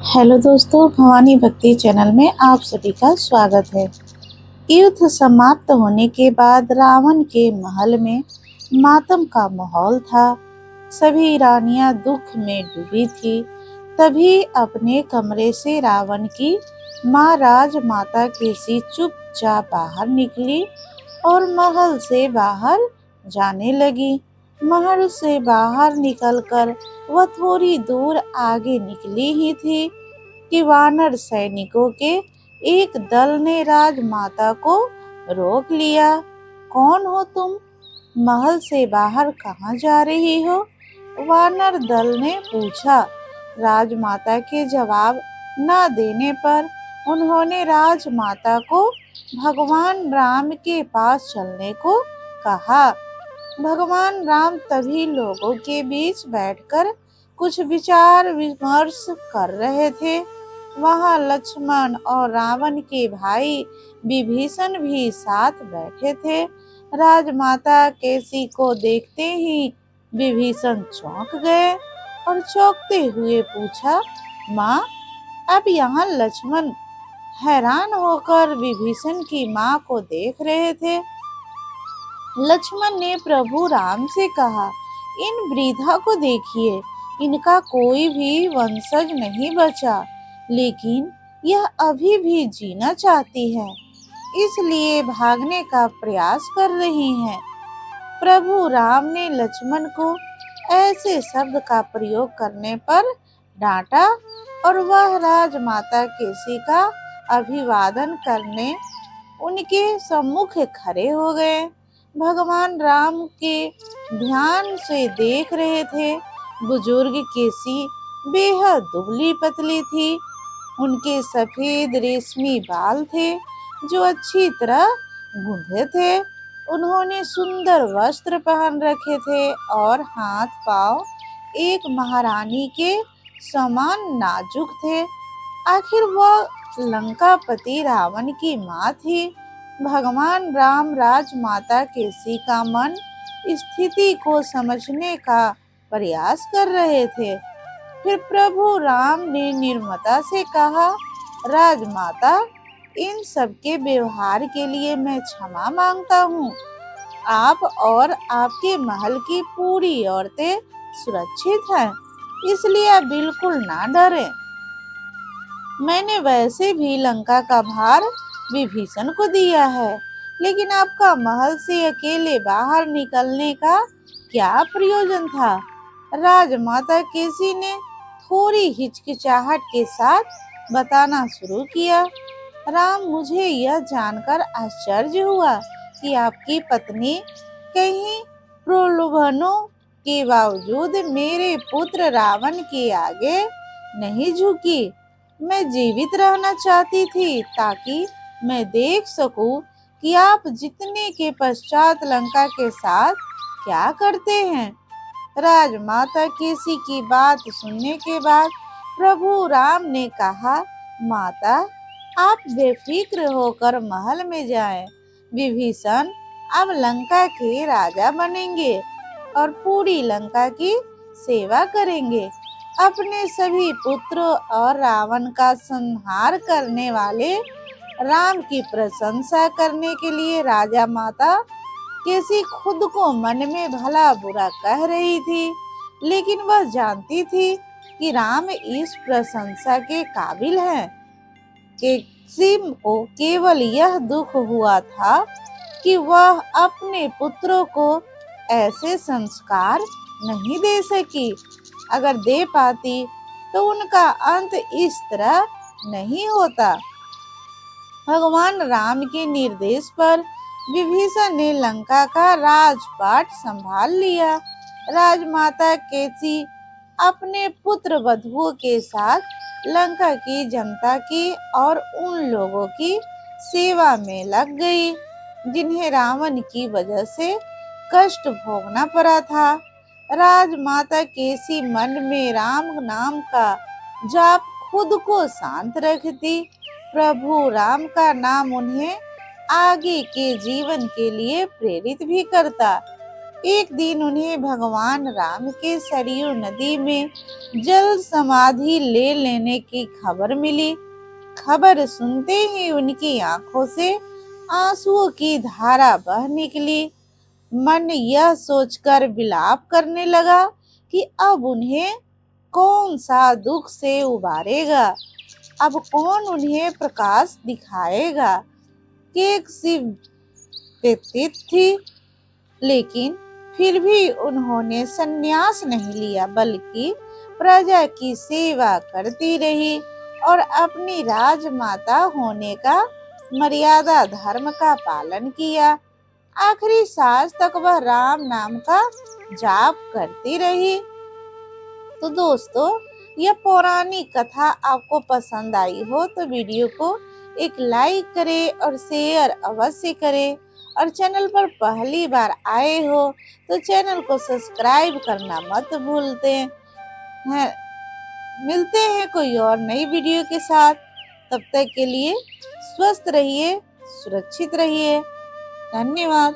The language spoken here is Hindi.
हेलो दोस्तों, भवानी भक्ति चैनल में आप सभी का स्वागत है। युद्ध समाप्त होने के बाद रावण के महल में मातम का माहौल था। सभी रानियां दुख में डूबी थी। तभी अपने कमरे से रावण की माँ राजमाता केसी चुपचाप बाहर निकली और महल से बाहर जाने लगी। महल से बाहर निकलकर वह थोड़ी दूर आगे निकली ही थी कि वानर सैनिकों के एक दल ने राजमाता को रोक लिया। कौन हो तुम? महल से बाहर कहाँ जा रही हो? वानर दल ने पूछा। राजमाता के जवाब न देने पर उन्होंने राजमाता को भगवान राम के पास चलने को कहा। भगवान राम तभी लोगों के बीच बैठकर कुछ विचार विमर्श कर रहे थे। वहां लक्ष्मण और रावण के भाई विभीषण भी साथ बैठे थे। राजमाता केसी को देखते ही विभीषण चौंक गए और चौंकते हुए पूछा, माँ, अब यहाँ? लक्ष्मण हैरान होकर विभीषण की माँ को देख रहे थे। लक्ष्मण ने प्रभु राम से कहा, इन वृद्धा को देखिए, इनका कोई भी वंशज नहीं बचा, लेकिन यह अभी भी जीना चाहती है, इसलिए भागने का प्रयास कर रही हैं। प्रभु राम ने लक्ष्मण को ऐसे शब्द का प्रयोग करने पर डांटा और वह राजमाता केसी का अभिवादन करने उनके सम्मुख खड़े हो गए। भगवान राम के ध्यान से देख रहे थे। बुजुर्ग केसी बेहद दुबली पतली थी। उनके सफेद रेशमी बाल थे जो अच्छी तरह गूंथे थे। उन्होंने सुंदर वस्त्र पहन रखे थे और हाथ पांव एक महारानी के समान नाजुक थे। आखिर वह लंकापति रावण की माँ थी। भगवान राम राजमाता केसी का मन स्थिति को समझने का प्रयास कर रहे थे। फिर प्रभु राम ने निर्ममता से कहा, राजमाता, इन सबके व्यवहार के लिए मैं क्षमा मांगता हूँ। आप और आपके महल की पूरी औरतें सुरक्षित हैं, इसलिए आप बिल्कुल ना डरें। मैंने वैसे भी लंका का भार विभीषण को दिया है, लेकिन आपका महल से अकेले बाहर निकलने का क्या प्रयोजन था? राजमाता केसी ने थोड़ी हिचकिचाहट के साथ बताना शुरू किया। राम, मुझे यह जानकर आश्चर्य हुआ कि आपकी पत्नी कहीं प्रलोभनों के बावजूद मेरे पुत्र रावण के आगे नहीं झुकी। मैं जीवित रहना चाहती थी ताकि मैं देख सकूं कि आप जीतने के पश्चात लंका के साथ क्या करते हैं। राजमाता केसी की बात सुनने के बाद प्रभु राम ने कहा, माता, आप बेफिक्र होकर महल में जाएं। विभीषण अब लंका के राजा बनेंगे और पूरी लंका की सेवा करेंगे। अपने सभी पुत्रों और रावण का संहार करने वाले राम की प्रशंसा करने के लिए राजा माता केसी खुद को मन में भला बुरा कह रही थी, लेकिन वह जानती थी कि राम इस प्रशंसा के काबिल हैं। केसी को केवल यह दुख हुआ था कि वह अपने पुत्रों को ऐसे संस्कार नहीं दे सकी। अगर दे पाती तो उनका अंत इस तरह नहीं होता। भगवान राम के निर्देश पर विभीषण ने लंका का राजपाट संभाल लिया। राजमाता केसी अपने पुत्र वधुओं के साथ लंका की जनता की और उन लोगों की सेवा में लग गई जिन्हें रावण की वजह से कष्ट भोगना पड़ा था। राजमाता केसी मन में राम नाम का जाप खुद को शांत रखती। प्रभु राम का नाम उन्हें आगे के जीवन के लिए प्रेरित भी करता। एक दिन उन्हें भगवान राम के सरयू नदी में जल समाधि ले लेने की खबर मिली। खबर सुनते ही उनकी आंखों से आंसुओं की धारा बह निकली। मन यह सोचकर विलाप करने लगा कि अब उन्हें कौन सा दुख से उबारेगा, अब कौन उन्हें प्रकाश दिखाएगा। केक शिव व्यतीत थी, लेकिन फिर भी उन्होंने संन्यास नहीं लिया, बल्कि प्रजा की सेवा करती रही और अपनी राजमाता होने का मर्यादा धर्म का पालन किया। आखिरी सांस तक वह राम नाम का जाप करती रही। तो दोस्तों, यह पौराणिक कथा आपको पसंद आई हो तो वीडियो को एक लाइक करें और शेयर अवश्य करें, और चैनल पर पहली बार आए हो तो चैनल को सब्सक्राइब करना मत भूलते हैं। मिलते हैं कोई और नई वीडियो के साथ। तब तक के लिए स्वस्थ रहिए, सुरक्षित रहिए। धन्यवाद।